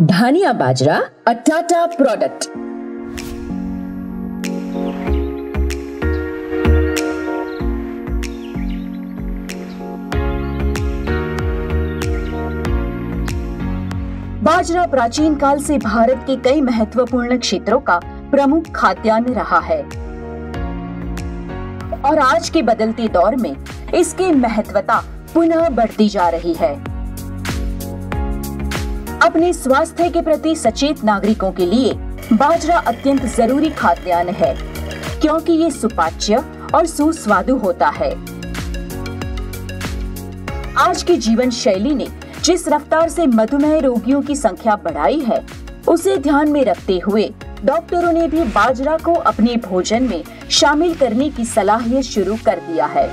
Dhania bajra, a Tata product. बाजरा प्राचीन काल से भारत के कई महत्वपूर्ण क्षेत्रों का प्रमुख खाद्यान्न रहा है और आज के बदलते दौर में इसकी महत्वता पुनः बढ़ती जा रही है। अपने स्वास्थ्य के प्रति सचेत नागरिकों के लिए बाजरा अत्यंत जरूरी खाद्यान्न है, क्योंकि ये सुपाच्य और सुस्वादु होता है। आज की जीवन शैली ने जिस रफ्तार से मधुमेह रोगियों की संख्या बढ़ाई है, उसे ध्यान में रखते हुए डॉक्टरों ने भी बाजरा को अपने भोजन में शामिल करने की सलाह शुरू कर दिया है।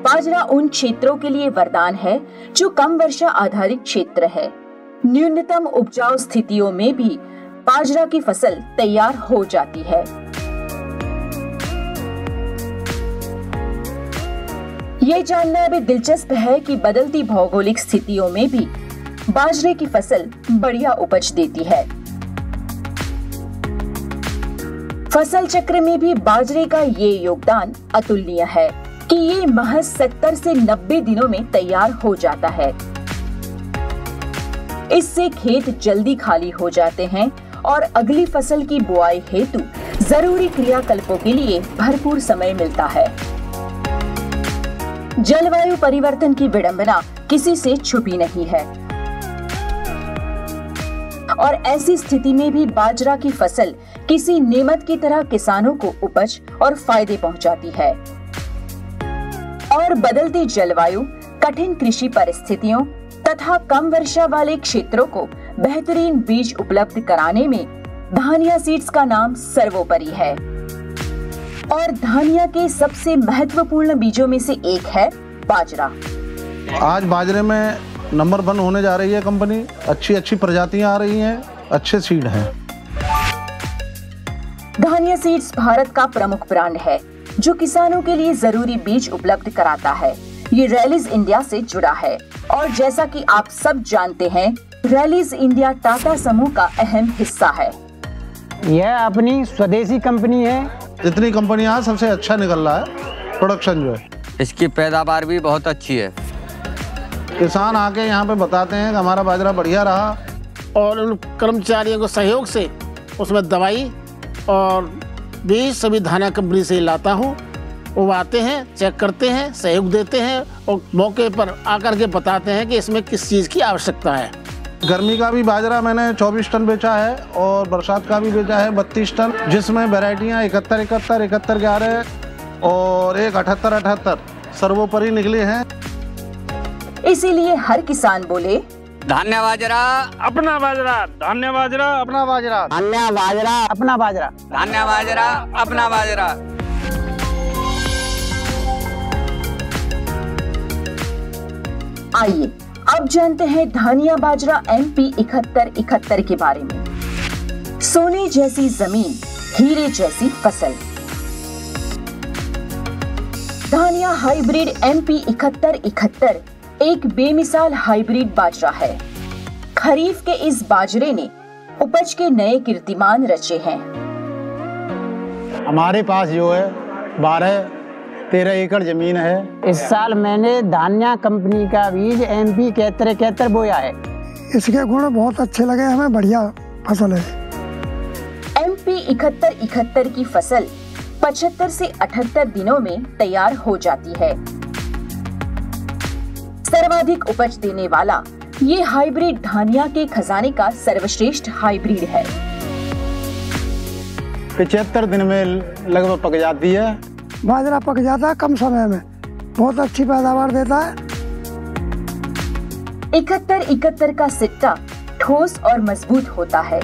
बाजरा उन क्षेत्रों के लिए वरदान है जो कम वर्षा आधारित क्षेत्र है। न्यूनतम उपजाऊ स्थितियों में भी बाजरा की फसल तैयार हो जाती है। ये जानना भी दिलचस्प है कि बदलती भौगोलिक स्थितियों में भी बाजरे की फसल बढ़िया उपज देती है। फसल चक्र में भी बाजरे का ये योगदान अतुलनीय है कि ये महज 70 से 90 दिनों में तैयार हो जाता है। इससे खेत जल्दी खाली हो जाते हैं और अगली फसल की बुआई हेतु जरूरी क्रियाकल्पों के लिए भरपूर समय मिलता है। जलवायु परिवर्तन की विडंबना किसी से छुपी नहीं है और ऐसी स्थिति में भी बाजरा की फसल किसी नेमत की तरह किसानों को उपज और फायदे पहुंचाती है। और बदलती जलवायु, कठिन कृषि परिस्थितियों तथा कम वर्षा वाले क्षेत्रों को बेहतरीन बीज उपलब्ध कराने में धानिया सीड्स का नाम सर्वोपरि है। और धानिया के सबसे महत्वपूर्ण बीजों में से एक है बाजरा। आज बाजरे में नंबर 1 होने जा रही है कंपनी। अच्छी प्रजातियां आ रही हैं, अच्छे सीड हैं। धानिया सीड्स भारत का प्रमुख ब्रांड है जो किसानों के लिए जरूरी बीज उपलब्ध कराता है। ये रैलीज इंडिया से जुड़ा है और जैसा कि आप सब जानते हैं, रैलीज इंडिया टाटा समूह का अहम हिस्सा है। यह अपनी स्वदेशी कंपनी है। जितनी कंपनियां सबसे अच्छा निकल रहा है प्रोडक्शन जो है। इसकी पैदावार भी बहुत अच्छी है। किसान आके यहाँ पे बताते हैं कि हमारा बाजरा बढ़िया रहा और उन कर्मचारियों के सहयोग से उसमें दवाई और बीज सभी धानिया कंपनी से लाता हूँ। वो आते हैं, चेक करते हैं, सहयोग देते हैं और मौके पर आकर के बताते हैं कि इसमें किस चीज़ की आवश्यकता है। गर्मी का भी बाजरा मैंने 24 टन बेचा है और बरसात का भी बेचा है 32 टन, जिसमें वैरायटियाँ 71, 11 और एक 78 सर्वोपरि निकले हैं। इसीलिए हर किसान बोले, धान्य बाजरा अपना बाजरा, धान्य बाजरा अपना बाजरा, धान्या बाजरा अपना बाजरा, धान्य बाजरा अपना बाजरा। आइए अब जानते हैं धानिया बाजरा MP 7171 के बारे में। सोने जैसी जमीन, हीरे जैसी फसल। धानिया हाइब्रिड MP 7171 एक बेमिसाल हाइब्रिड बाजरा है। खरीफ के इस बाजरे ने उपज के नए कीर्तिमान रचे हैं। हमारे पास जो है 12-13 एकड़ जमीन है। इस साल मैंने धानिया कंपनी का बीज MP 7171 बोया है। इसके गुण बहुत अच्छे लगे हमें, बढ़िया फसल है। MP 7171 की फसल 75 से 78 दिनों में तैयार हो जाती है। सर्वाधिक उपज देने वाला ये हाइब्रिड धानिया के खजाने का सर्वश्रेष्ठ हाइब्रिड है। 75 दिन में लगभग पक जाती है। बाजरा पक जाता है कम समय में, बहुत अच्छी पैदावार देता है। 7171 का सिट्टा ठोस और मजबूत होता है।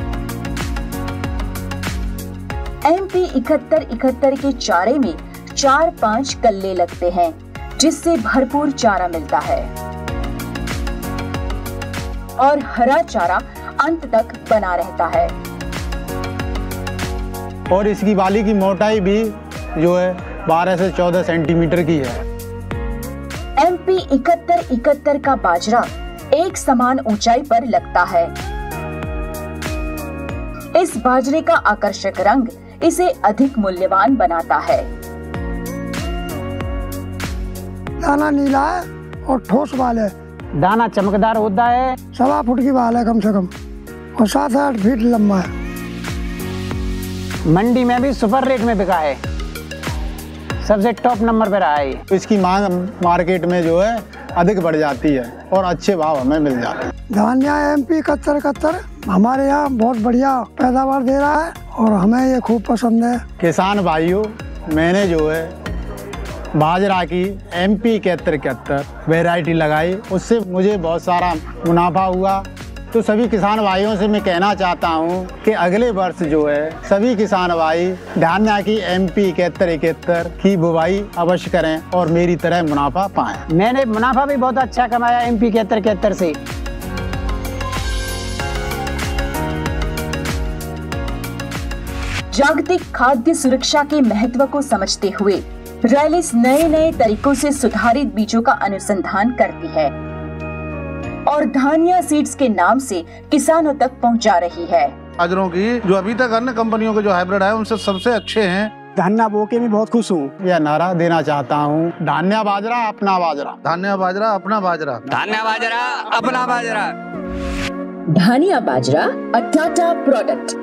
MP 7171 के चारे में 4-5 कल्ले लगते हैं, जिससे भरपूर चारा मिलता है और हरा चारा अंत तक बना रहता है। और इसकी बाली की मोटाई भी जो है 12 से 14 सेंटीमीटर की है। MP 7171 का बाजरा एक समान ऊंचाई पर लगता है। इस बाजरे का आकर्षक रंग इसे अधिक मूल्यवान बनाता है। दाना नीला है और ठोस बाल है। दाना चमकदार होता है। 1.25 फुट की बाल है कम से कम और 7-8 फीट लंबा है। मंडी में भी सुपर रेट में बिका है, सबसे टॉप नंबर पर रहा है। इसकी मांग मार्केट में जो है अधिक बढ़ जाती है और अच्छे भाव हमें मिल जाते हैं। धान्या MP 71 हमारे यहाँ बहुत बढ़िया पैदावार दे रहा है और हमें ये खूब पसंद है। किसान भाइयों, मैंने जो है बाजरा की MP 71 वैरायटी लगाई, उससे मुझे बहुत सारा मुनाफा हुआ। तो सभी किसान भाइयों से मैं कहना चाहता हूं कि अगले वर्ष जो है सभी किसान भाई धान्या की MP 71 की बुवाई अवश्य करें और मेरी तरह मुनाफा पाएं। मैंने मुनाफा भी बहुत अच्छा कमाया MP 71 से। जागतिक खाद्य सुरक्षा के महत्व को समझते हुए रैलिस नए तरीकों से सुधारित बीजों का अनुसंधान करती है और धान्या सीड्स के नाम से किसानों तक पहुंचा रही है। बाजरों की जो अभी तक अन्य कंपनियों के जो हाइब्रिड है उनसे सबसे अच्छे हैं। धान्या बो के भी बहुत खुश हूँ। यह नारा देना चाहता हूँ, धान्या बाजरा अपना बाजरा। धान्या बाजरा अपना बाजरा। धान्या बाजरा अपना बाजरा। धान्या बाजरा, अ टाटा प्रोडक्ट।